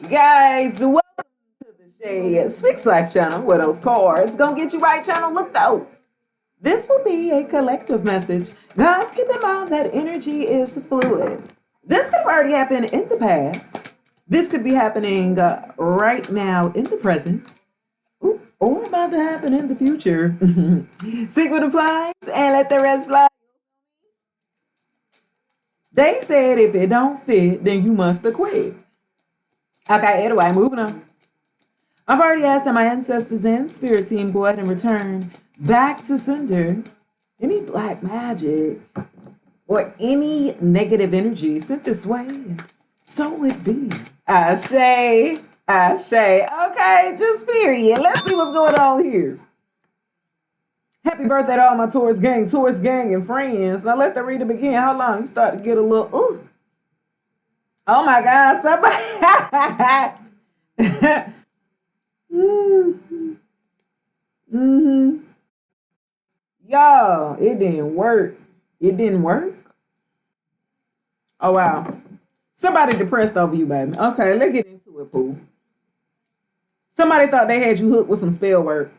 Guys, welcome to the Shay Speaks Life channel where those cards gonna get you right channel. Look though, this will be a collective message. Guys, keep in mind that energy is fluid. This could have already happened in the past. This could be happening right now in the present. Or about to happen in the future. Seek what applies and let the rest fly. They said if it don't fit, then you must have quit. Okay, anyway, moving on. I've already asked that my ancestors and spirit team go ahead and return back to sender any black magic or any negative energy sent this way. So it be. Ashe, Ashe. Okay, just period. Let's see what's going on here. Happy birthday to all my Taurus gang, and friends. Now let the reader begin. How long? You start to get a little, ooh. Oh my God, somebody. mm-hmm. Y'all, it didn't work. It didn't work? Oh, wow. Somebody depressed over you, baby. Okay, let's get into it, Pooh. Somebody thought they had you hooked with some spell work.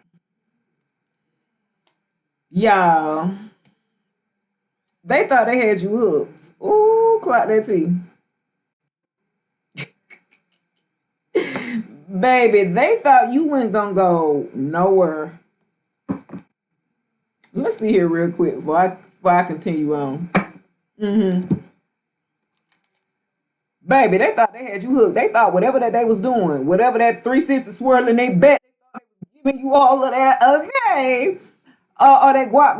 Y'all. They thought they had you hooked. Ooh, clock that T. Baby, they thought you weren't gonna go nowhere. Let's see here real quick before I continue on. Baby, they thought they had you hooked. They thought whatever that they was doing, whatever that 360 swirling they bet, they thought they was giving you all of that. Okay. All that guap,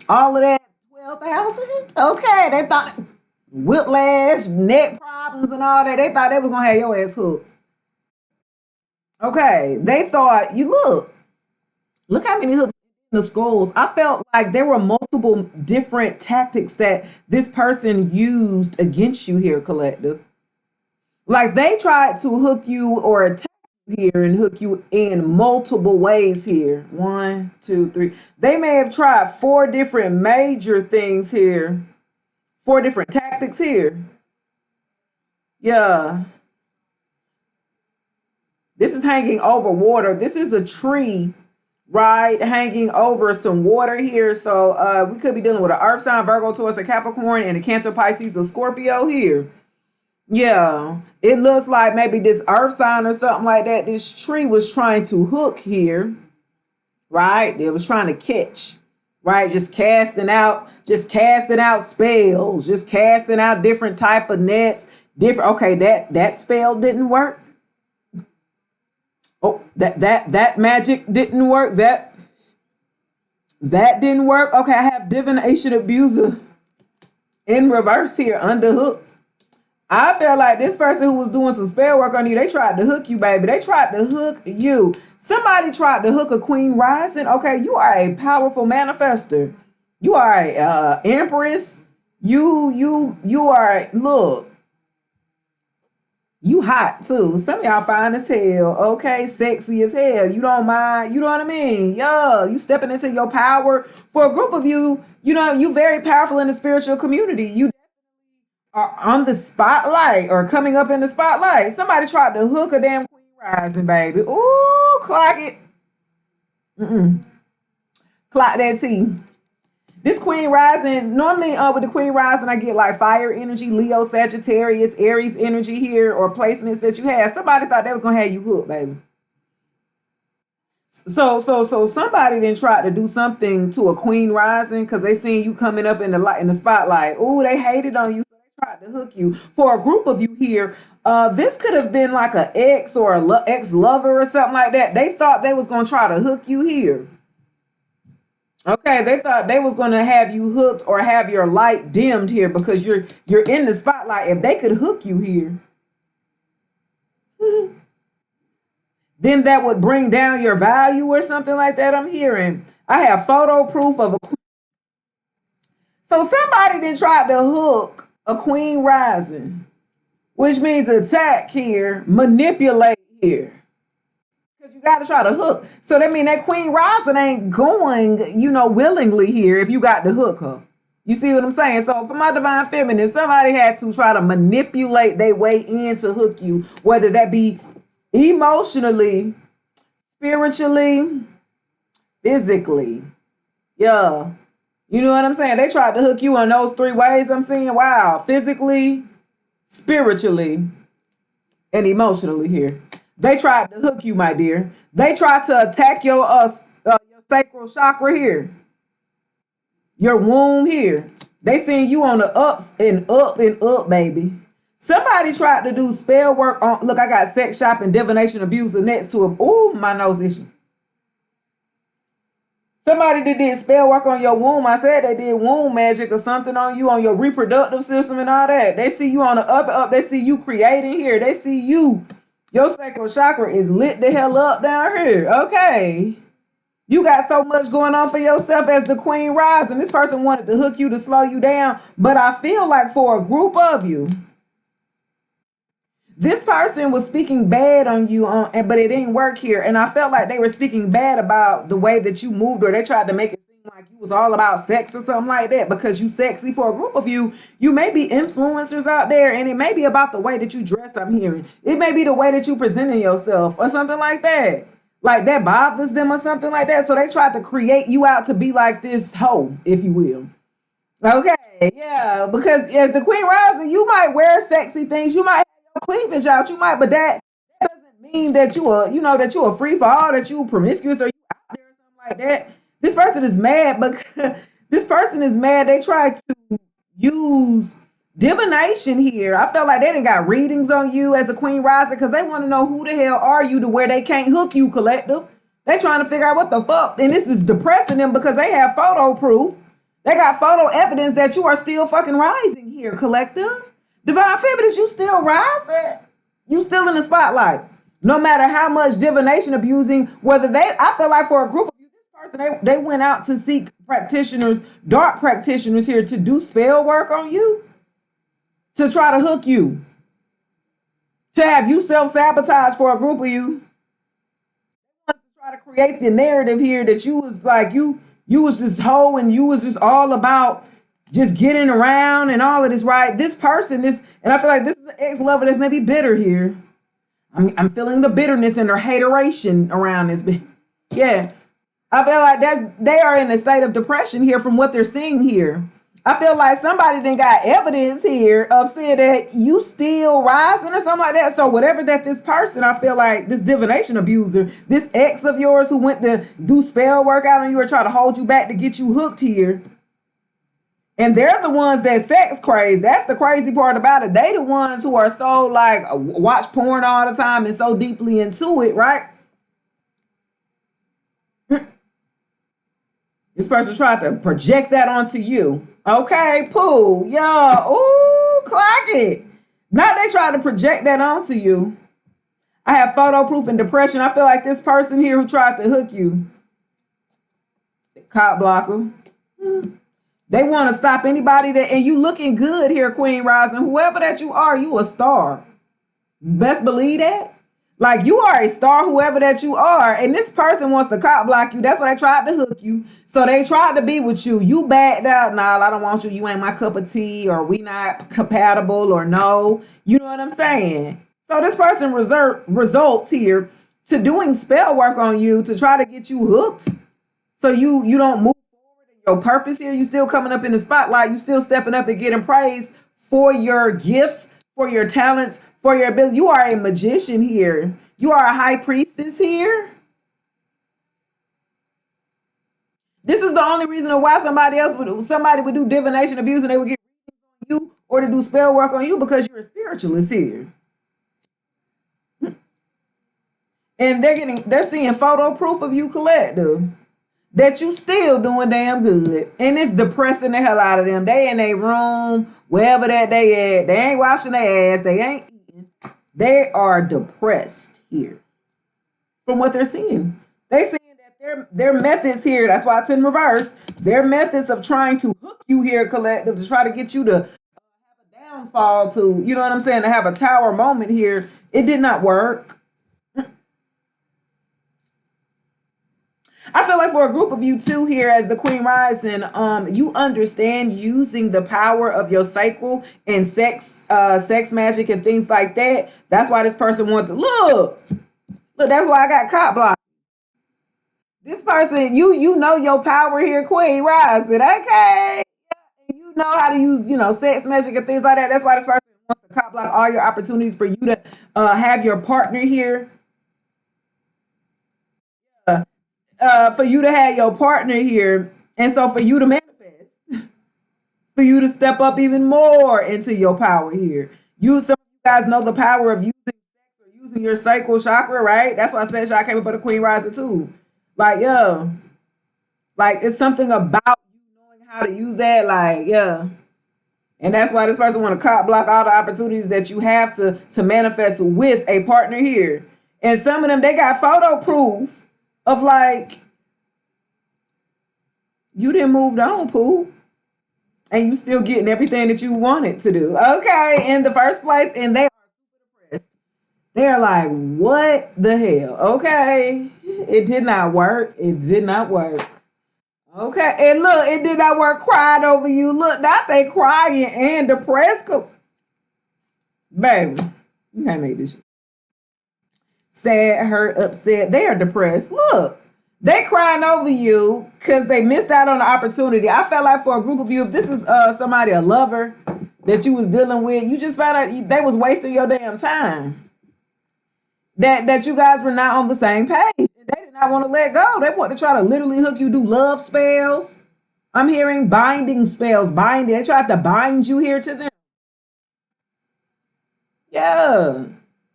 all of that 12,000. Okay, they thought whiplash, neck problems, and all that. They thought they was gonna have your ass hooked. Okay, they thought you look how many hooks in the skulls. I felt like there were multiple different tactics that this person used against you here, collective. Like they tried to hook you or attack you here and hook you in multiple ways here. 1, 2, 3. They may have tried 4 different major things here. 4 different tactics here. Yeah. This is hanging over water. This is a tree, right? Hanging over some water here. So we could be dealing with an Earth sign, Virgo, Taurus, a Capricorn, and a Cancer, Pisces, a Scorpio here. Yeah, it looks like maybe this Earth sign or something like that. This tree was trying to hook here, right? It was trying to catch, right? Just casting out spells, just casting out different type of nets. Different. Okay, that spell didn't work. Oh, that magic didn't work. That didn't work. Okay, I have divination abuser in reverse here under hooks. I feel like this person who was doing some spell work on you, they tried to hook you, baby. They tried to hook you. Somebody tried to hook a queen rising. Okay, you are a powerful manifester. You are a empress. You are, look. You hot too. Some of y'all fine as hell. Okay, sexy as hell. You don't mind. You know what I mean? Yo, you stepping into your power. For a group of you, you know, you very powerful in the spiritual community. You are on the spotlight or coming up in the spotlight. Somebody tried to hook a damn queen rising, baby. Ooh, clock it. Clock that T. This queen rising, normally with the queen rising, I get like fire energy, Leo, Sagittarius, Aries energy here, or placements that you had. Somebody thought they was gonna have you hooked, baby. So somebody then tried to do something to a queen rising because they seen you coming up in the light in the spotlight. Ooh, they hated on you, so they tried to hook you. For a group of you here, this could have been like an ex or a ex lover or something like that. They thought they was gonna try to hook you here. Okay, they thought they was gonna have you hooked or have your light dimmed here because you're in the spotlight. If they could hook you here, then that would bring down your value or something like that. I'm hearing. I have photo proof of a. So somebody then tried to hook a queen rising, which means attack here, manipulate here. You got to try to hook. So that means that queen rising ain't going, willingly here if you got to hook her. You see what I'm saying? So for my divine feminine, somebody had to try to manipulate their way in to hook you, whether that be emotionally, spiritually, physically. Yeah. You know what I'm saying? They tried to hook you in those three ways. I'm saying, wow, physically, spiritually, and emotionally here. They tried to hook you, my dear. They tried to attack your sacral chakra here, your womb here. They seen you on the ups and up, baby. Somebody tried to do spell work on. Look, I got sex shop and divination abuser next to him. Ooh, my nose issue. Somebody that did spell work on your womb. I said they did womb magic or something on you, on your reproductive system and all that. They see you on the up and up. They see you creating here. They see you. Your sacral chakra is lit the hell up down here. Okay. You got so much going on for yourself as the queen rising. This person wanted to hook you to slow you down. But I feel like for a group of you, this person was speaking bad on you, but it didn't work here. And I felt like they were speaking bad about the way that you moved, or they tried to make it seem like you was all about sex or something like that because you sexy. For a group of you, you may be influencers out there, and it may be about the way that you dress, I'm hearing. It may be the way that you presenting yourself or something like that. Like that bothers them or something like that. So they tried to create you out to be like this hoe, if you will. Okay, yeah, because as the queen rising, you might wear sexy things. You might have your cleavage out. You might, but that doesn't mean that that you are free for all, that you promiscuous or you out there or something like that. This person is mad, but this person is mad. They tried to use divination here. I felt like they didn't got readings on you as a queen rising because they want to know who the hell are you to where they can't hook you, collective. They trying to figure out what the fuck, and this is depressing them because they have photo proof. They got photo evidence that you are still fucking rising here, collective. Divine feminines, you still rising. You still in the spotlight. No matter how much divination abusing, I feel like for a group of you, this person, they went out to seek practitioners, dark practitioners here to do spell work on you, to try to hook you, to have you self-sabotage for a group of you. They want to try to create the narrative here that you was like, you was this hoe and you was just all about just getting around and all of this, right? This person, and I feel like this is an ex-lover that's maybe bitter here. I'm feeling the bitterness and their hateration around this. Yeah. I feel like that they are in a state of depression here from what they're seeing here. I feel like somebody then got evidence here of saying that you still rising or something like that. So whatever that this person, I feel like this divination abuser, this ex of yours who went to do spell work out on you or try to hold you back to get you hooked here. And they're the ones that sex crazy. That's the crazy part about it. They the ones who are so like watch porn all the time and so deeply into it, right? This person tried to project that onto you. Okay, poo. Yeah. Ooh, clock it. Now they try to project that onto you. I have photo proof and depression. I feel like this person here who tried to hook you, cop blocker. They want to stop anybody and you looking good here, Queen Rising. Whoever that you are, you a star. Best believe that. Like you are a star, whoever that you are, and this person wants to cop block you. That's why they tried to hook you. So they tried to be with you. You backed out. Nah, I don't want you. You ain't my cup of tea, or we not compatible, or no. You know what I'm saying? So this person results here to doing spell work on you to try to get you hooked. So you don't move forward in your purpose here. You still coming up in the spotlight. You still stepping up and getting praised for your gifts, for your talents, for your ability. You are a magician here. You are a high priestess here. This is the only reason why somebody would do divination abuse and they would get you or to do spell work on you because you're a spiritualist here. And they're seeing photo proof of you, collective, that you still doing damn good. And it's depressing the hell out of them. They in a room, wherever that they at. They ain't washing their ass. They ain't eating. They are depressed here from what they're seeing. They seeing that their methods here, that's why it's in reverse, their methods of trying to hook you here, collective, to try to get you to have a downfall, to, you know what I'm saying, to have a tower moment here, it did not work. I feel feel like for a group of you too here as the Queen Rising, you understand using the power of your cycle and sex magic and things like that. That's why this person wants to look. That's why I got cop block. This person, you know your power here, Queen Rising. Okay, you know how to use sex magic and things like that. That's why this person wants to cop block all your opportunities for you to have your partner here. For you to have your partner here, and so for you to manifest, for you to step up even more into your power here. Some of you guys know the power of using sex or using your sacral chakra, right? That's why I said I came up for the Queen Rising too. Like, yeah, like it's something about you knowing how to use that, like, yeah. And that's why this person want to cop block all the opportunities that you have to manifest with a partner here. And some of them, they got photo proof of like you didn't move on, Pooh, and you still getting everything that you wanted to do. Okay, in the first place, and they are super depressed. They're like, what the hell? Okay, it did not work. It did not work. Okay, and look, it did not work. Crying over you. Look, not they crying and depressed. Baby, you can't make this shit. Sad, hurt, upset. They are depressed. Look, they crying over you because they missed out on the opportunity. I felt like for a group of you, if this is somebody, a lover that you was dealing with, you just found out they was wasting your damn time. That you guys were not on the same page. And they did not want to let go. They want to try to literally hook you, do love spells. I'm hearing binding spells, binding. They tried to bind you here to them. Yeah.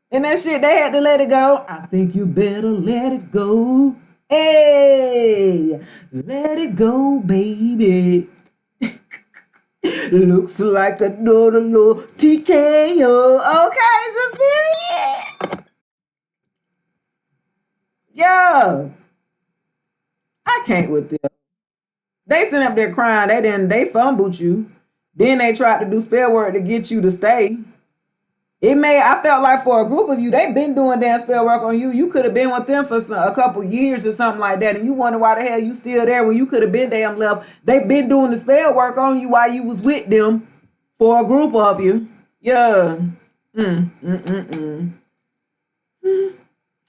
And that shit, they had to let it go. I think you better let it go. Hey, let it go, baby. Looks like another little TKO. Okay, just period. Yeah. I can't with them. They sitting up there crying. They fumbled you. Then they tried to do spell work to get you to stay. I felt like for a group of you, they've been doing damn spell work on you. You could have been with them for a couple years or something like that. And you wonder why the hell you still there when you could have been damn left. They've been doing the spell work on you while you was with them for a group of you. Yeah.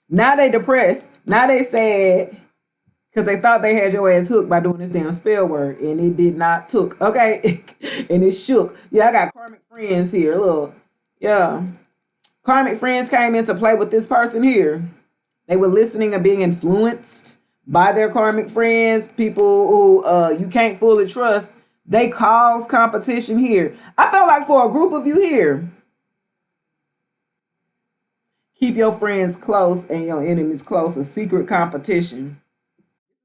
Now they depressed. Now they sad because they thought they had your ass hooked by doing this damn spell work. And it did not took. Okay. And it shook. Yeah, I got karmic friends here. Look. Yeah. Karmic friends came into play with this person here. They were listening and being influenced by their karmic friends, people who you can't fully trust. They cause competition here. I felt like for a group of you here, keep your friends close and your enemies close, a secret competition.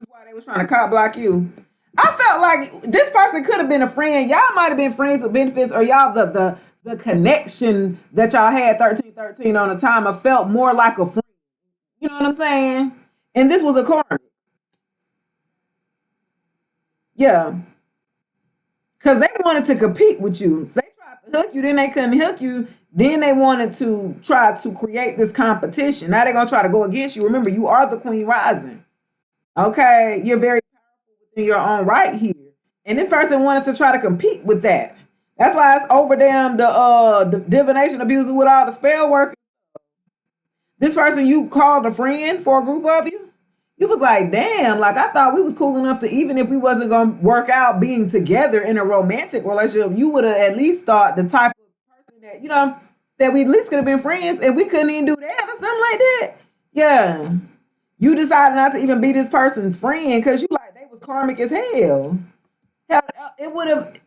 This is why they were trying to cop block you. I felt like this person could have been a friend. Y'all might have been friends with benefits, or y'all the connection that y'all had 1313 on a timer felt more like a friend. You know what I'm saying? And this was a karmic. Yeah. Because they wanted to compete with you. So they tried to hook you, then they couldn't hook you. Then they wanted to try to create this competition. Now they're going to try to go against you. Remember, you are the Queen Rising. Okay? You're very powerful within your own right here. And this person wanted to try to compete with that. That's why it's over damn the divination abuser with all the spell work. This person you called a friend for a group of you, you was like, damn, like I thought we was cool enough to, even if we wasn't gonna work out being together in a romantic relationship, you would have at least thought the type of person that, that we at least could have been friends, and we couldn't even do that or something like that. Yeah. You decided not to even be this person's friend because you like they was karmic as hell. Hell, it would have,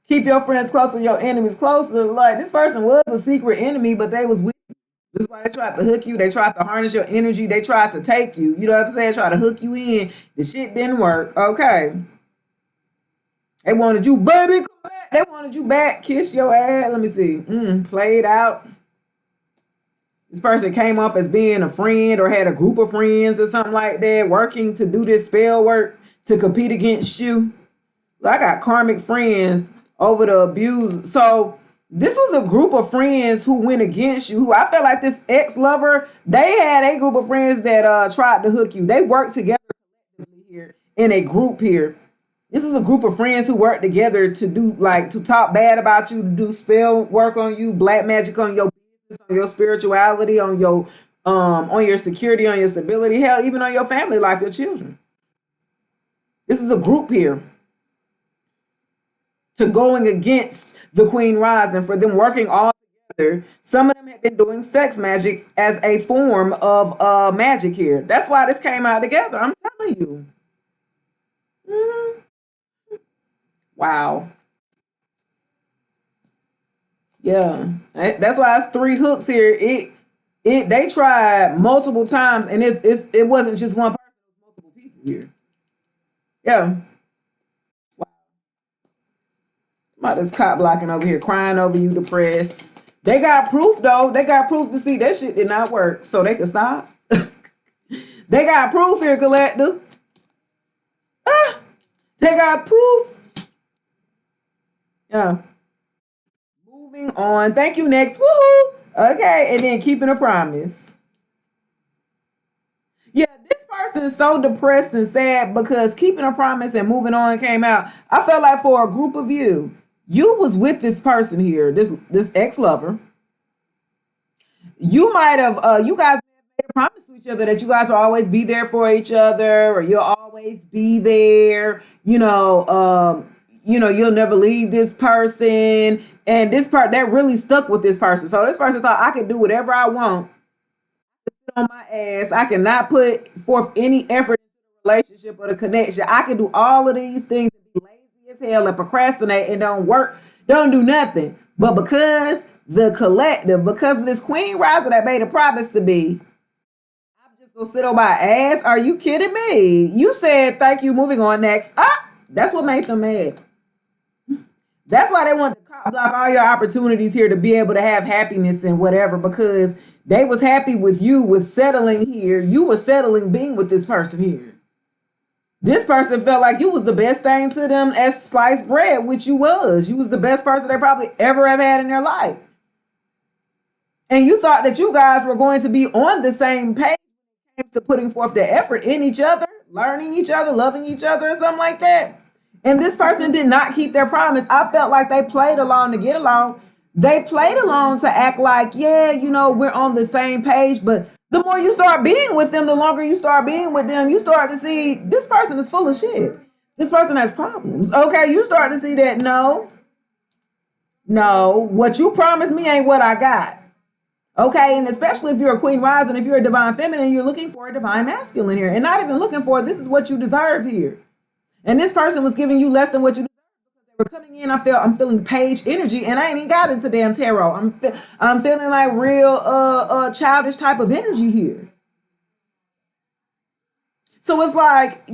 keep your friends closer, your enemies closer. Like this person was a secret enemy, but they was with you. This is why they tried to hook you. They tried to harness your energy. They tried to take you. You know what I'm saying? Try to hook you in. The shit didn't work. Okay. They wanted you, baby, come back. They wanted you back. Kiss your ass. Let me see. Played out. This person came off as being a friend or had a group of friends or something like that, working to do this spell work to compete against you. I got karmic friends over the abuse. So This was a group of friends who went against you. Who I felt like this ex-lover, they had a group of friends that tried to hook you. They worked together here in a group here. This is a group of friends who work together to do like to talk bad about you, to do spell work on you, black magic on your business, on your spirituality, on your security, on your stability, hell, even on your family life, your children. This is a group here to going against the Queen Rising for them working all together. Some of them have been doing sex magic as a form of magic here. That's why this came out together. I'm telling you. Mhm. Wow. Yeah. That's why it's three hooks here. They tried multiple times and it wasn't just one person, it was multiple people here. Yeah. About this cop blocking over here, crying over you, depressed. They got proof though. They got proof to see that shit did not work, so they could stop. They got proof here, collector. Ah, they got proof. Yeah. Moving on. Thank you. Next. Woohoo. Okay, and then keeping a promise. Yeah, this person is so depressed and sad because keeping a promise and moving on came out. I felt like for a group of you was with this person here, this ex-lover. You might have you guys made a promise to each other that you guys will always be there for each other, or you'll always be there, you'll never leave this person. And this part that really stuck with this person. So this person thought I could do whatever I want on my ass. I cannot put forth any effort in the relationship or the connection. I can do all of these things and be lazy as hell and procrastinate and don't work, don't do nothing. But because the collective, because of this Queen Riser that made a promise to be, I'm just gonna sit on my ass. Are you kidding me? You said thank you, moving on next. Ah, that's what made them mad. That's why they want to cop block all your opportunities here to be able to have happiness and whatever, because they was happy with you with settling here. You were settling being with this person here. This person felt like you was the best thing to them as sliced bread, which you was. You was the best person they probably ever have had in their life. And you thought that you guys were going to be on the same page when it came to putting forth the effort in each other, learning each other, loving each other, or something like that. And this person did not keep their promise. I felt like they played along to get along. They played along to act like, yeah, we're on the same page. But the more you start being with them, the longer you start being with them, you start to see this person is full of shit. This person has problems. Okay, you start to see that no, what you promised me ain't what I got. Okay, and especially if you're a Queen Rising, if you're a divine feminine, you're looking for a divine masculine here. And not even looking for this is what you deserve here. And this person was giving you less than what you deserve because they were coming in. I'm feeling page energy, and I ain't even got into damn tarot. I'm feeling like real childish type of energy here. So it's like,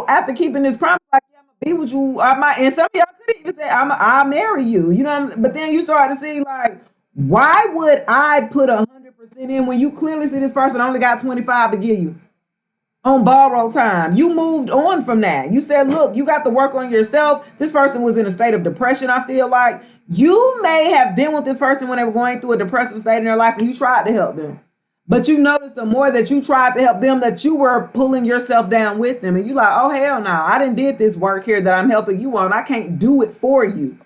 after keeping this promise, like, yeah, I'm gonna be with you. I might, and some of y'all could even say, I'll marry you. But then you start to see like, why would I put 100% in when you clearly see this person only got 25 to give you? On borrowed time. You moved on from that. You said, look, you got to work on yourself. This person was in a state of depression. I feel like you may have been with this person when they were going through a depressive state in their life and you tried to help them. But you noticed the more that you tried to help them, that you were pulling yourself down with them. And you like, oh, hell no, I didn't did this work here that I'm helping you on. I can't do it for you.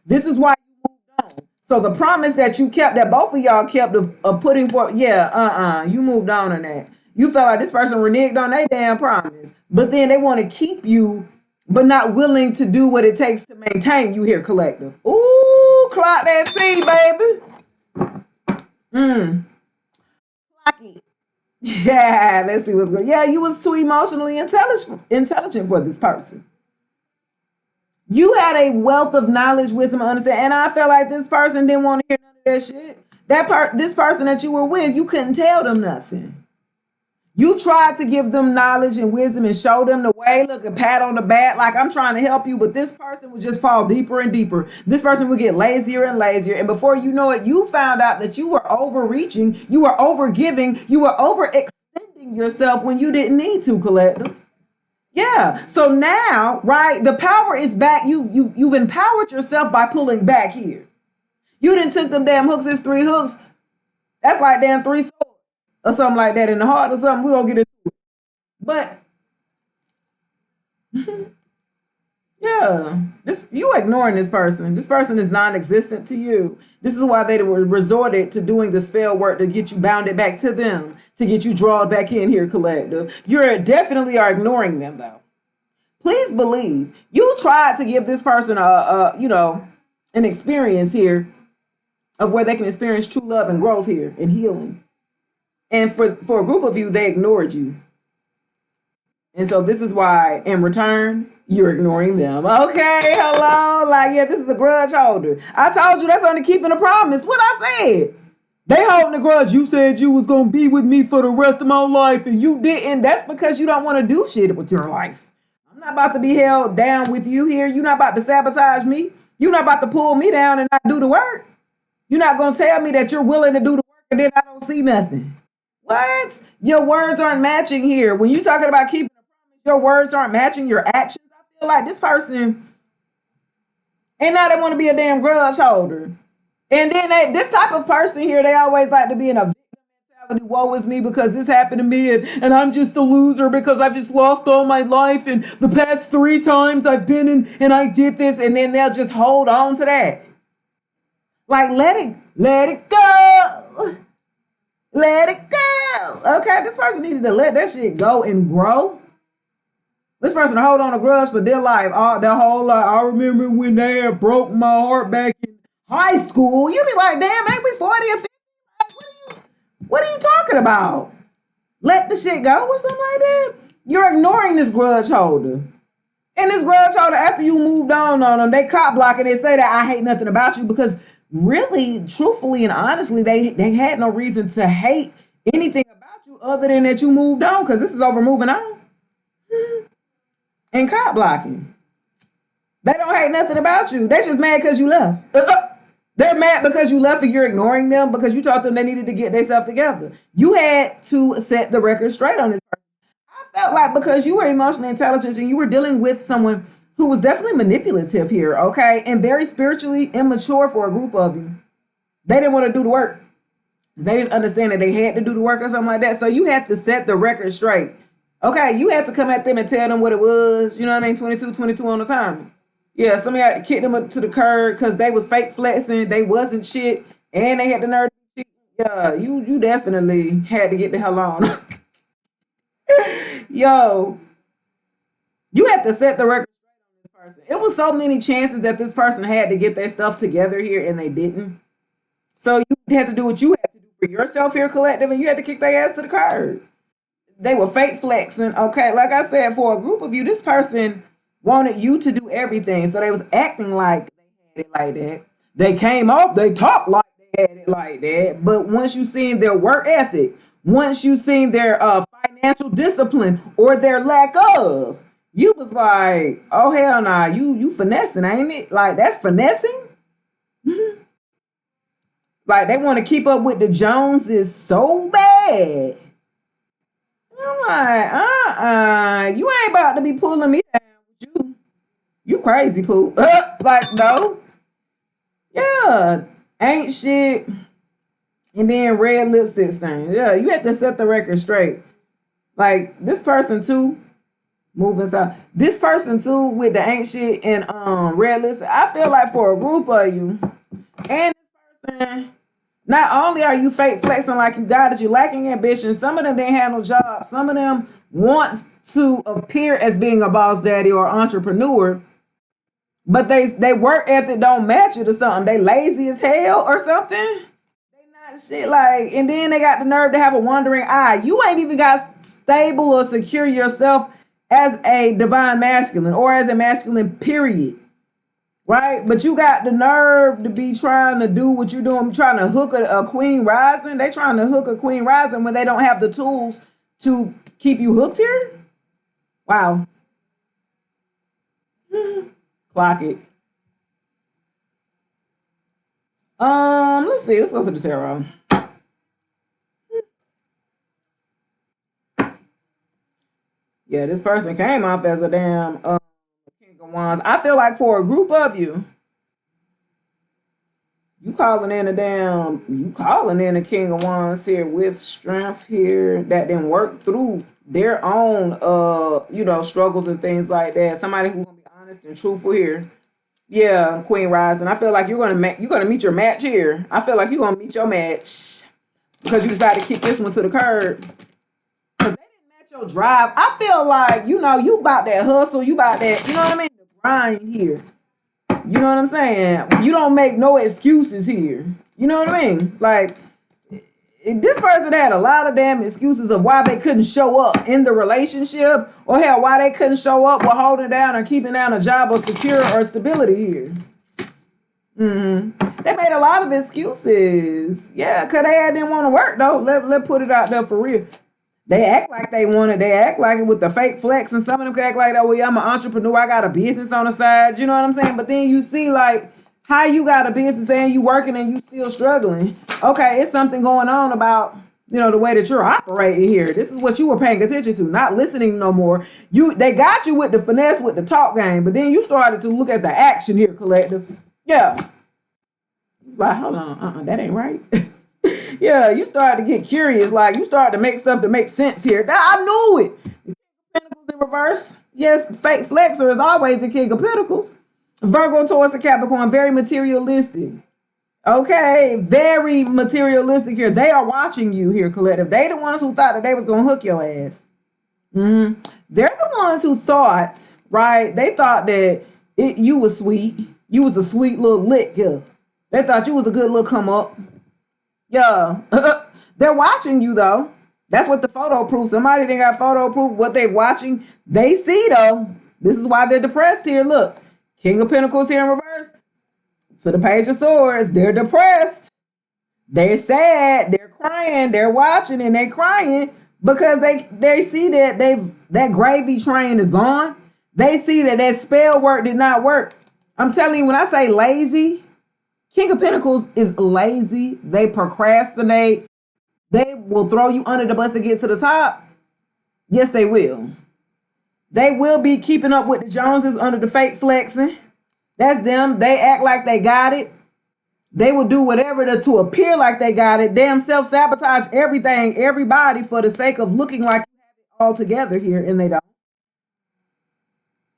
This is why you moved on. So the promise that you kept, that both of y'all kept of putting forth, you moved on in that. You felt like this person reneged on their damn promise, but then they want to keep you, but not willing to do what it takes to maintain you here, collective. Ooh, clock that C, baby. Clock it. Yeah, let's see what's going. Yeah, you was too emotionally intelligent for this person. You had a wealth of knowledge, wisdom, and understanding, and I felt like this person didn't want to hear none of that shit. This person that you were with, you couldn't tell them nothing. You tried to give them knowledge and wisdom and show them the way, look, a pat on the back, like I'm trying to help you, but this person would just fall deeper and deeper. This person would get lazier and lazier. And before you know it, you found out that you were overreaching, you were overgiving, you were overextending yourself when you didn't need to, collective. Yeah. So now, right, the power is back. You've empowered yourself by pulling back here. You didn't took them damn hooks. It's 3 hooks. That's like damn 3 swords or something like that in the heart or something. We gonna get it. But yeah, this you ignoring this person. This person is non-existent to you. This is why they were resorted to doing the spell work to get you bounded back to them, to get you drawn back in here, collective. You're definitely are ignoring them though. Please believe you tried to give this person an experience here of where they can experience true love and growth here and healing. And for a group of you, they ignored you. And so this is why, in return, you're ignoring them. Okay, hello. Like, yeah, this is a grudge holder. I told you that's only keeping a promise. What I said. They holding a grudge. You said you was going to be with me for the rest of my life, and you didn't. That's because you don't want to do shit with your life. I'm not about to be held down with you here. You're not about to sabotage me. You're not about to pull me down and not do the work. You're not going to tell me that you're willing to do the work and then I don't see nothing. What? Your words aren't matching here. When you're talking about keeping a promise, your words aren't matching your actions. I feel like this person, and now they want to be a damn grudge holder. And then this type of person here, they always like to be in a victim mentality. Woe is me because this happened to me, and I'm just a loser because I've just lost all my life. And the past 3 times I've been in, and I did this, and then they'll just hold on to that. Like, let it go. Let it go. Okay, this person needed to let that shit go and grow. This person hold on a grudge for their life, all their whole life. I remember when they had broke my heart back in high school. You be like, damn, ain't we 40 or 50? What are you talking about? Let the shit go or something like that? You're ignoring this grudge holder. And this grudge holder, after you moved on them, they cop block and they say that I hate nothing about you because really, truthfully, and honestly, they had no reason to hate anything about you other than that you moved on because this is over moving on. And cop blocking. They don't hate nothing about you. They're just mad because you left. They're mad because you left and you're ignoring them because you taught them they needed to get themselves together. You had to set the record straight on this person. I felt like because you were emotionally intelligent and you were dealing with someone who was definitely manipulative here, okay, and very spiritually immature for a group of you. They didn't want to do the work. They didn't understand that they had to do the work or something like that. So you had to set the record straight. Okay, you had to come at them and tell them what it was. You know what I mean? 22 on the time. Yeah, somebody had to kick them up to the curb because they was fake flexing. They wasn't shit. And they had the nerve to cheat. Yeah, you definitely had to get the hell on. Yo, you had to set the record straight on this person. It was so many chances that this person had to get their stuff together here and they didn't. So you had to do what you had to do for yourself here, collective, and you had to kick their ass to the curb. They were fake flexing. Okay, like I said, for a group of you, this person wanted you to do everything. So they was acting like they had it like that. They came off, they talked like they had it like that. But once you seen their work ethic, once you seen their financial discipline or their lack of, you was like, oh hell nah, you finessing, ain't it? Like that's finessing. Like they want to keep up with the Joneses so bad. I'm like, you ain't about to be pulling me down with you. You crazy, Pooh. Like, no. Yeah. Ain't shit. And then red lipstick stain. Yeah, you have to set the record straight. Like, this person too, moving south. This person too with the ain't shit and red lipstick. I feel like for a group of you, and this person, not only are you fake flexing like you got it, you lacking ambition. Some of them didn't have no job. Some of them wants to appear as being a boss daddy or entrepreneur, but they work ethic don't match it or something. They lazy as hell or something. They not shit like, and then they got the nerve to have a wandering eye. You ain't even got stable or secure yourself as a divine masculine or as a masculine, period. Right? But you got the nerve to be trying to do what you're doing, trying to hook a queen rising. They trying to hook a queen rising when they don't have the tools to keep you hooked here. Wow. Clock it. Let's see. Let's go to the tarot. Yeah, this person came off as a damn King of Wands. I feel like for a group of you You calling in a King of Wands here with strength here that then work through their own struggles and things like that. Somebody who's gonna be honest and truthful here. Yeah, Queen Rising. I feel like you're gonna meet your match here. I feel like you're gonna meet your match because you decided to kick this one to the curb. Because they didn't match your drive. I feel like, you about that hustle, you about that, you know what I mean? The grind here. You know what I'm saying? You don't make no excuses here. You know what I mean? Like, this person had a lot of damn excuses of why they couldn't show up in the relationship, or hell, why they couldn't show up or holding down or keeping down a job or secure or stability here. They made a lot of excuses. Yeah, because they didn't want to work, though. Let put it out there for real. They act like they want it. They act like it with the fake flex, and some of them could act like, oh, well, yeah, I'm an entrepreneur. I got a business on the side. You know what I'm saying? But then you see, like, how you got a business and you working and you still struggling. Okay, it's something going on about, the way that you're operating here. This is what you were paying attention to, not listening no more. They got you with the finesse, with the talk game, but then you started to look at the action here, collective. Yeah. Like, hold on, that ain't right. Yeah, you started to get curious. Like, you started to make stuff to make sense here. I knew it. Pentacles in reverse. Yes, fake flexor is always the King of Pentacles. Virgo, Taurus, and Capricorn, very materialistic. Okay, very materialistic here. They are watching you here, collective. They the ones who thought that they was going to hook your ass. They're the ones who thought, right? They thought that you was sweet. You was a sweet little lick here. They thought you was a good little come up. Yeah. They're watching you, though. That's what the photo proof. Somebody didn't got photo proof. What they're watching, they see, though. This is why they're depressed here. Look, King of Pentacles here in reverse. To the Page of Swords, they're depressed. They're sad. They're crying. They're watching and they're crying because they see that that gravy train is gone. They see that spell work did not work. I'm telling you, when I say lazy, King of Pentacles is lazy. They procrastinate. They will throw you under the bus to get to the top. Yes, they will. They will be keeping up with the Joneses under the fake flexing. That's them. They act like they got it. They will do whatever to appear like they got it. Damn, self-sabotage everything, everybody for the sake of looking like you have it all together here, and they don't.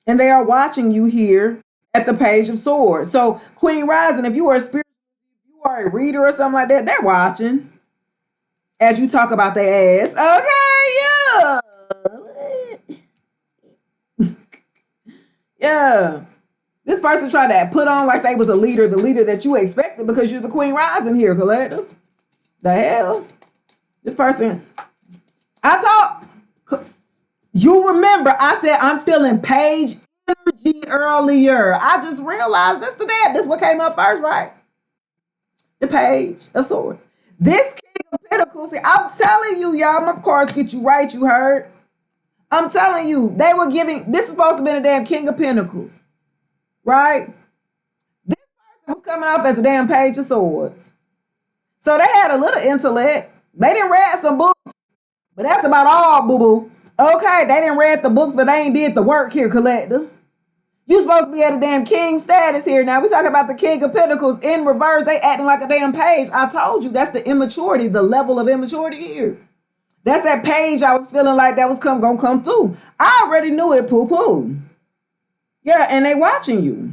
And they are watching you here at the Page of Swords. So, Queen Rising, if you are a spirit, you are a reader or something like that, they're watching as you talk about their ass. Okay, yeah. Yeah. This person tried to put on like they was a leader, the leader that you expected because you're the Queen Rising here, collective. The hell? This person, you remember I said I'm feeling Page energy earlier. I just realized this what came up first, right? The Page of Swords. This King of Pentacles, I'm telling you, y'all, my cards get you right, you heard? I'm telling you, they were giving, this is supposed to be a damn King of Pentacles. Right? This person was coming off as a damn Page of Swords. So they had a little intellect. They didn't read some books, but that's about all, boo-boo. Okay, they didn't read the books, but they ain't did the work here, collective. You supposed to be at a damn king status here. Now, we talking about the King of Pentacles in reverse. They acting like a damn page. I told you, that's the immaturity, the level of immaturity here. That's that page I was feeling like that was gonna come through. I already knew it, poo-poo. Yeah, and they watching you.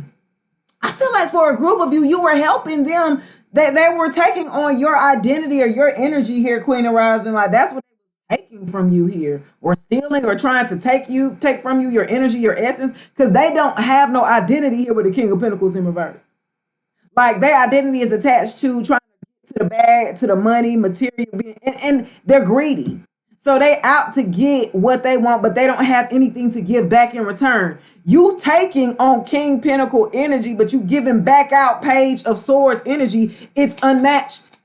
I feel like for a group of you, you were helping them. They were taking on your identity or your energy here, Queen of Rising. Like, that's what they were taking from you here, or stealing or trying to take from you your energy, your essence, because they don't have no identity here with the King of Pentacles in reverse. Like, their identity is attached to trying to get to the bag, to the money, material, and they're greedy. So they out to get what they want, but they don't have anything to give back in return. You taking on King Pentacle energy, but you giving back out Page of Swords energy. It's unmatched.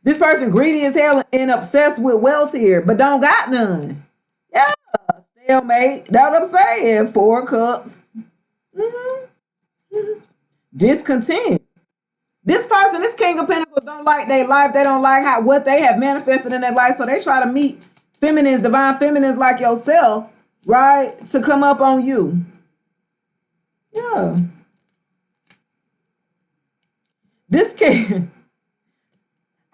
This person greedy as hell and obsessed with wealth here, but don't got none. Yeah, stalemate. That's what I'm saying. 4 cups. Discontent. This person, this King of Pentacles, don't like their life. They don't like what they have manifested in their life. So they try to meet feminines, divine feminines like yourself, right, to come up on you. Yeah. King.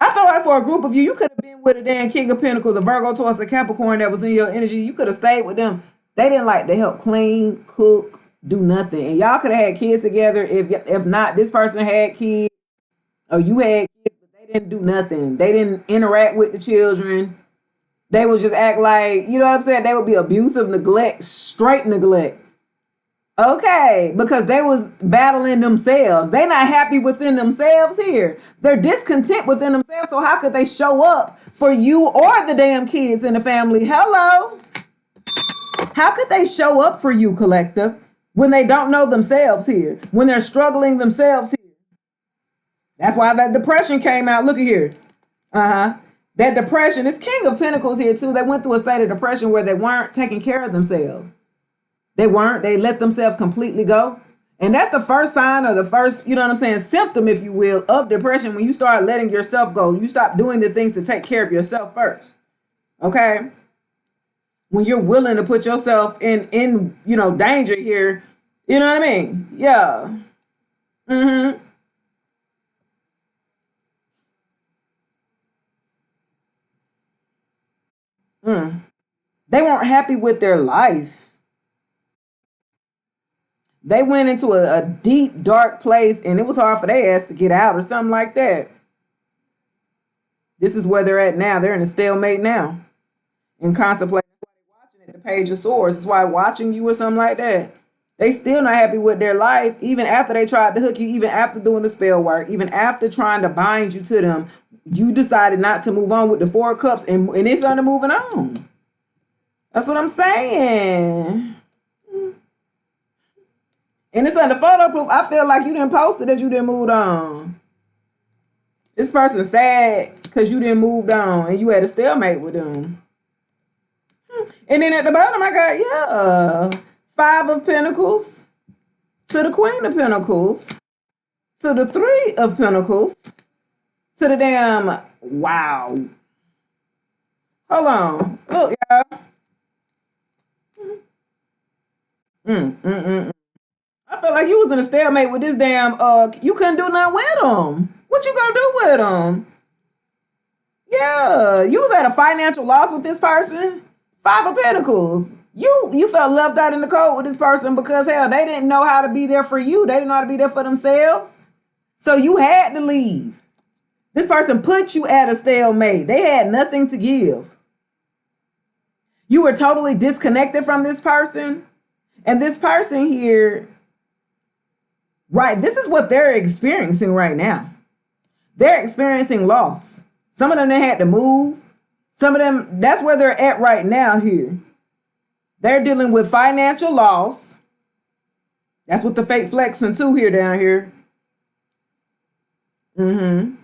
I feel like for a group of you, you could have been with a damn King of Pentacles, a Virgo, Taurus, a Capricorn that was in your energy. You could have stayed with them. They didn't like to help clean, cook, do nothing. And y'all could have had kids together. If not, this person had kids or you had kids, but they didn't do nothing. They didn't interact with the children. They would just act like, you know what I'm saying? They would be abusive, neglect, straight neglect. Okay, because they was battling themselves. They not happy within themselves here. They're discontent within themselves. So how could they show up for you or the damn kids in the family? Hello? How could they show up for you, collective, when they don't know themselves here? When they're struggling themselves here? That's why that depression came out. Look at here. That depression is King of Pentacles here too. They went through a state of depression where they weren't taking care of themselves. They weren't. They let themselves completely go. And that's the first sign or the first, you know what I'm saying, symptom, if you will, of depression. When you start letting yourself go, you stop doing the things to take care of yourself first. Okay? When you're willing to put yourself in danger here, you know what I mean? Yeah. They weren't happy with their life. They went into a deep, dark place, and it was hard for their ass to get out or something like that. This is where they're at now. They're in a stalemate now and contemplating. Watching it, the Page of Swords. That's why watching you or something like that. They still not happy with their life, even after they tried to hook you, even after doing the spell work, even after trying to bind you to them. You decided not to move on with the Four of Cups, and it's under moving on. That's what I'm saying. And it's under photo proof. I feel like you didn't post it that you didn't move on. This person's sad because you didn't move on and you had a stalemate with them. And then at the bottom, I got, Five of Pentacles to the Queen of Pentacles to the Three of Pentacles to the damn, wow. Hold on. Look, y'all. I felt like you was in a stalemate with this damn, you couldn't do nothing with them. What you gonna do with them? Yeah, you was at a financial loss with this person. Five of Pentacles. You felt left out in the cold with this person because, hell, they didn't know how to be there for you. They didn't know how to be there for themselves. So you had to leave. This person put you at a stalemate. They had nothing to give. You were totally disconnected from this person. And this person here, right, this is what they're experiencing right now. They're experiencing loss. Some of them, they had to move. Some of them, that's where they're at right now here. They're dealing with financial loss. That's what the fake flexing too here down here. And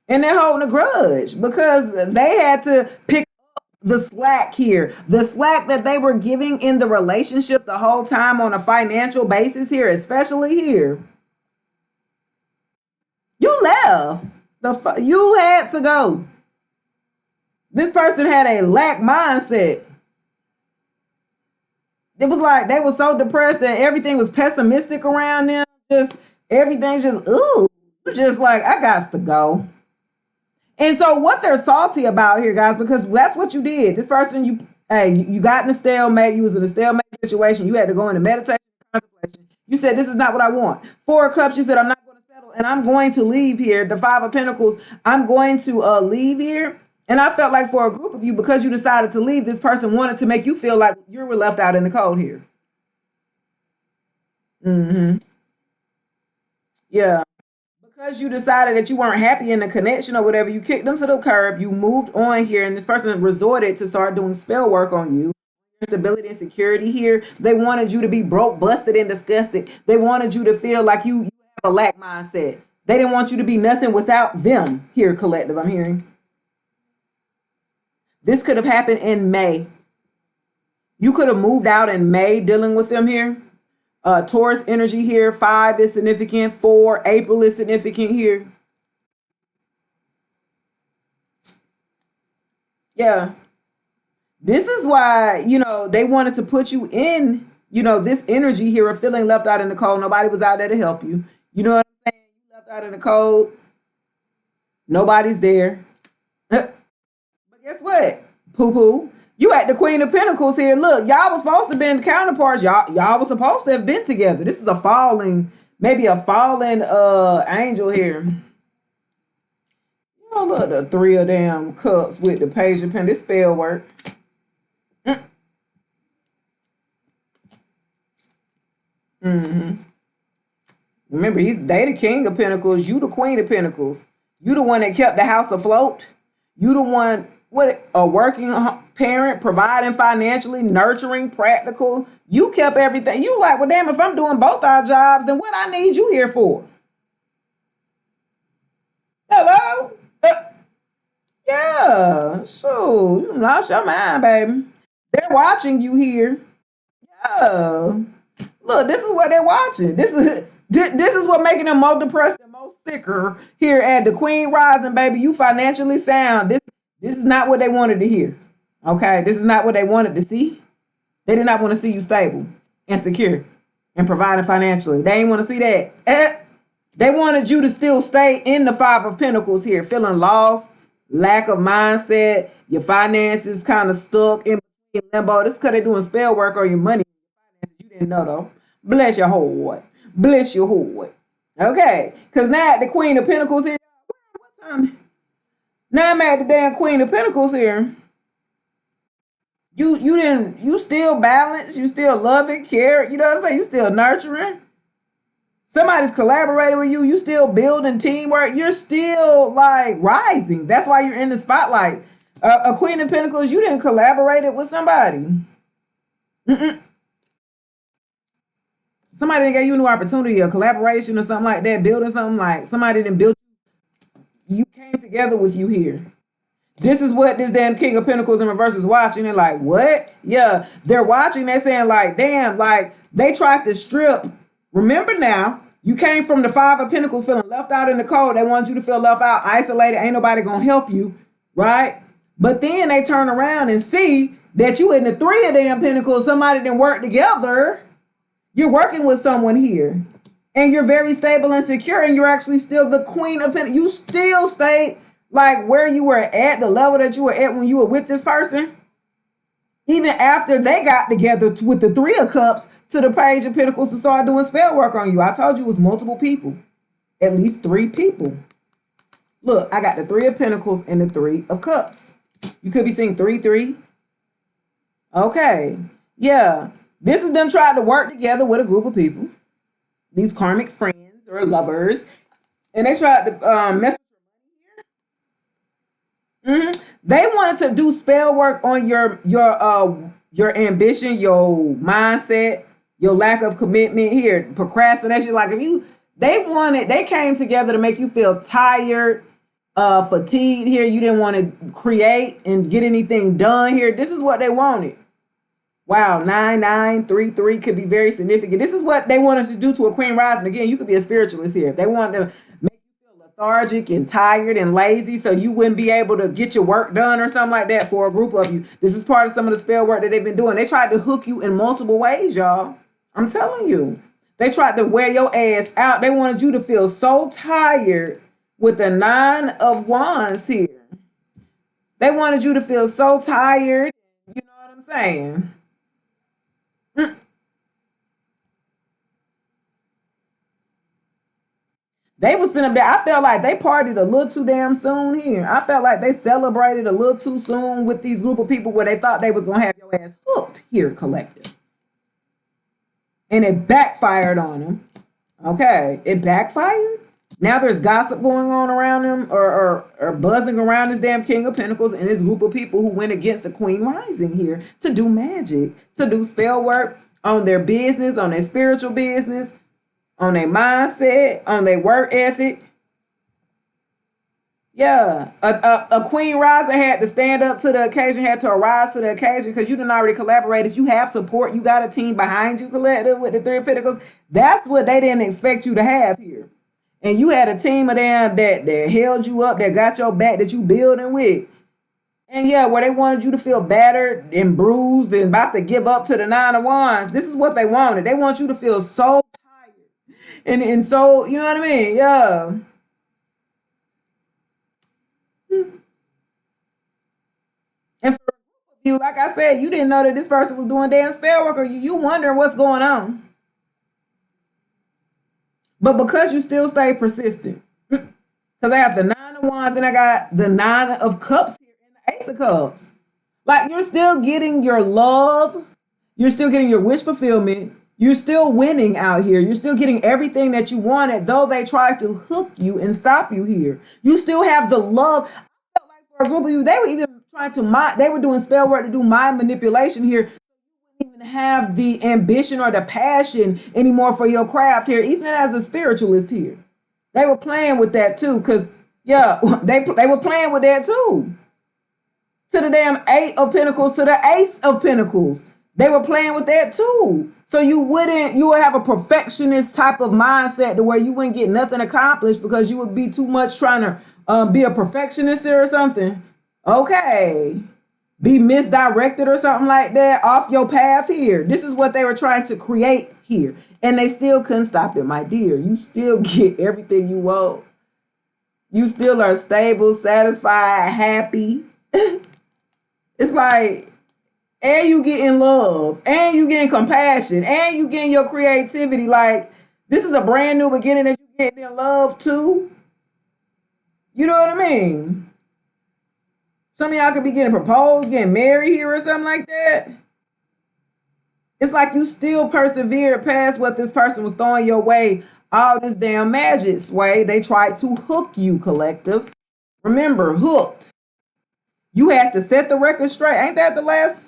they're holding a grudge because they had to pick up the slack here. The slack that they were giving in the relationship the whole time on a financial basis here, especially here. You left. You had to go. This person had a lack mindset. It was like they were so depressed that everything was pessimistic around them. Just everything's just, just like, I got to go. And so what they're salty about here, guys, because that's what you did. This person, you got in a stalemate. You was in a stalemate situation. You had to go into meditation, contemplation. You said, this is not what I want. Four of Cups, you said, I'm not going to settle and I'm going to leave here. The Five of Pentacles, I'm going to leave here. And I felt like for a group of you, because you decided to leave, this person wanted to make you feel like you were left out in the cold here. Yeah. Because you decided that you weren't happy in the connection or whatever, you kicked them to the curb, you moved on here, and this person resorted to start doing spell work on you. Stability and security here. They wanted you to be broke, busted, and disgusted. They wanted you to feel like you have a lack mindset. They didn't want you to be nothing without them here, collective, I'm hearing. This could have happened in May. You could have moved out in May dealing with them here. Taurus energy here. 5 is significant. 4, April is significant here. Yeah. This is why, they wanted to put you in, this energy here of feeling left out in the cold. Nobody was out there to help you. You know what I'm saying? You left out in the cold. Nobody's there. But guess what? Poo poo. You at the Queen of Pentacles here. Look, y'all was supposed to be in counterparts. Y'all was supposed to have been together. This is a falling, maybe a fallen angel here. Oh, look, the three of them cups with the page of pen. This spell work. Remember, they the King of Pentacles. You the Queen of Pentacles. You the one that kept the house afloat. You the one, what, a working parent, providing financially, nurturing, practical. You kept everything. You like, well, damn, if I'm doing both our jobs, then what I need you here for? Hello? Yeah. So, you lost your mind, baby. They're watching you here. Yeah. Look, this is what they're watching. This is what making them more depressed and more sicker here at the Queen Rising, baby. You financially sound. This is not what they wanted to hear. Okay, this is not what they wanted to see. They did not want to see you stable and secure and providing financially. They didn't want to see that. They wanted you to still stay in the Five of Pentacles here, feeling lost, lack of mindset, your finances kind of stuck in limbo. This is because they're doing spell work on your money. You didn't know though. Bless your heart. Bless your heart. Okay, because now the Queen of Pentacles here. What time? Now I'm at the damn Queen of Pentacles here. You still balanced, you still loving, care, you know what I'm saying? You still nurturing. Somebody's collaborating with you, you still building teamwork, you're still like rising. That's why you're in the spotlight. A Queen of Pentacles, you didn't collaborate with somebody. Somebody didn't give you a new opportunity, a collaboration or something like that, building something like somebody didn't build. You came together with you here. This is what this damn King of Pentacles in reverse is watching. And like, what? Yeah, they're watching. They're saying like, damn, like they tried to strip. Remember now, you came from the Five of Pentacles feeling left out in the cold. They want you to feel left out, isolated. Ain't nobody going to help you, right? But then they turn around and see that you in the Three of damn Pentacles, somebody didn't work together. You're working with someone here. And you're very stable and secure. And you're actually still the Queen of Pentacles. You still stay like where you were at, the level that you were at when you were with this person, even after they got together with the Three of Cups to the Page of Pentacles to start doing spell work on you. I told you it was multiple people, at least 3 people. Look, I got the Three of Pentacles and the Three of Cups. You could be seeing 3-3. Okay, yeah. This is them trying to work together with a group of people, these karmic friends or lovers, and they tried to mess. They wanted to do spell work on your ambition, your mindset, your lack of commitment here, procrastination. Like they came together to make you feel tired, fatigued here. You didn't want to create and get anything done here. This is what they wanted. Wow, 9-9-3-3 could be very significant. This is what they wanted to do to a Queen Rising. Again, you could be a spiritualist here. If they wanted to make you feel lethargic and tired and lazy so you wouldn't be able to get your work done or something like that for a group of you. This is part of some of the spell work that they've been doing. They tried to hook you in multiple ways, y'all. I'm telling you. They tried to wear your ass out. They wanted you to feel so tired with the 9 of Wands here. They wanted you to feel so tired. You know what I'm saying? They was sitting up there. I felt like they partied a little too damn soon here. I felt like they celebrated a little too soon with these group of people where they thought they was going to have your ass hooked here, collective. And it backfired on them. Okay, it backfired. Now there's gossip going on around them or buzzing around this damn King of Pentacles and this group of people who went against the Queen Rising here to do magic, to do spell work on their business, on their spiritual business, on their mindset, on their work ethic. Yeah, a Queen Rising had to stand up to the occasion, had to arise to the occasion because you done already collaborated. You have support. You got a team behind you, collective with the Three of Pentacles. That's what they didn't expect you to have here. And you had a team of them that held you up, that got your back, that you building with. And yeah, where they wanted you to feel battered and bruised and about to give up to the 9 of Wands. This is what they wanted. They want you to feel so tired And so, you know what I mean? Yeah. And for you, like I said, you didn't know that this person was doing damn spell work, or you wondering what's going on. But because you still stay persistent, because I have the nine of wands, then I got the nine of cups here and the ace of cups. Like you're still getting your love, you're still getting your wish fulfillment, you're still winning out here. You're still getting everything that you wanted, though they tried to hook you and stop you here. You still have the love. I felt like for a group of you, they were even trying to mind, they were doing spell work to do mind manipulation here. Even have the ambition or the passion anymore for your craft here, even as a spiritualist here. They were playing with that too, because yeah, they were playing with that too. To the damn eight of pentacles, to the ace of pentacles. They were playing with that too. So you would have a perfectionist type of mindset to where you wouldn't get nothing accomplished because you would be too much trying to be a perfectionist or something. Okay. Be misdirected or something like that off your path here. This is what they were trying to create here. And they still couldn't stop it, my dear. You still get everything you want. You still are stable, satisfied, happy. It's like, and you getting love, and you getting compassion, and you getting your creativity. Like, this is a brand new beginning that you getting in love too. You know what I mean? Some of y'all could be getting proposed, getting married here or something like that. It's like you still persevered past what this person was throwing your way. All this damn magic's way. They tried to hook you, collective. Remember, hooked. You had to set the record straight. Ain't that the last?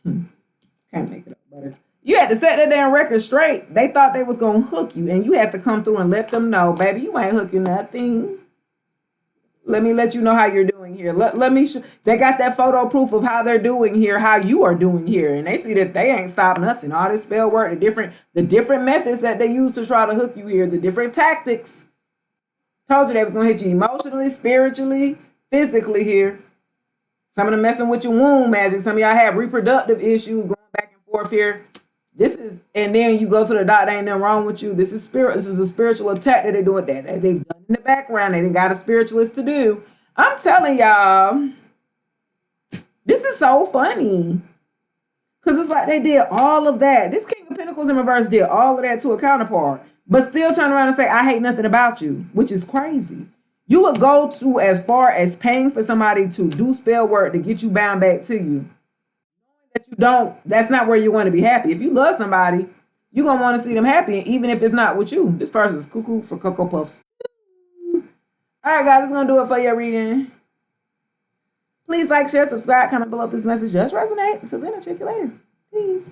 Can't make it up, buddy. You had to set that damn record straight. They thought they was gonna hook you, and you had to come through and let them know, baby, you ain't hooking nothing. Let me let you know how you're doing here. Let me they got that photo proof of how they're doing here, how you are doing here, and they see that they ain't stopped nothing. All this spell work, the different methods that they use to try to hook you here, the different tactics. Told you they was gonna hit you emotionally, spiritually, physically here. Some of them messing with your womb magic. Some of y'all have reproductive issues going back and forth here. This is, and then you go to the doctor, ain't nothing wrong with you. This is spirit. This is a spiritual attack that they're doing that they've done in the background. They didn't got a spiritualist to do. I'm telling y'all, this is so funny. Because it's like they did all of that. This King of Pentacles in reverse did all of that to a counterpart, but still turn around and say, I hate nothing about you, which is crazy. You would go to as far as paying for somebody to do spell work to get you bound back to you. That you don't, that's not where you want to be happy. If you love somebody, you're going to want to see them happy, even if it's not with you. This person's cuckoo for Cocoa Puffs. All right, guys, that's going to do it for your reading. Please like, share, subscribe, comment below if this message does resonate. Until then, I'll check you later. Peace.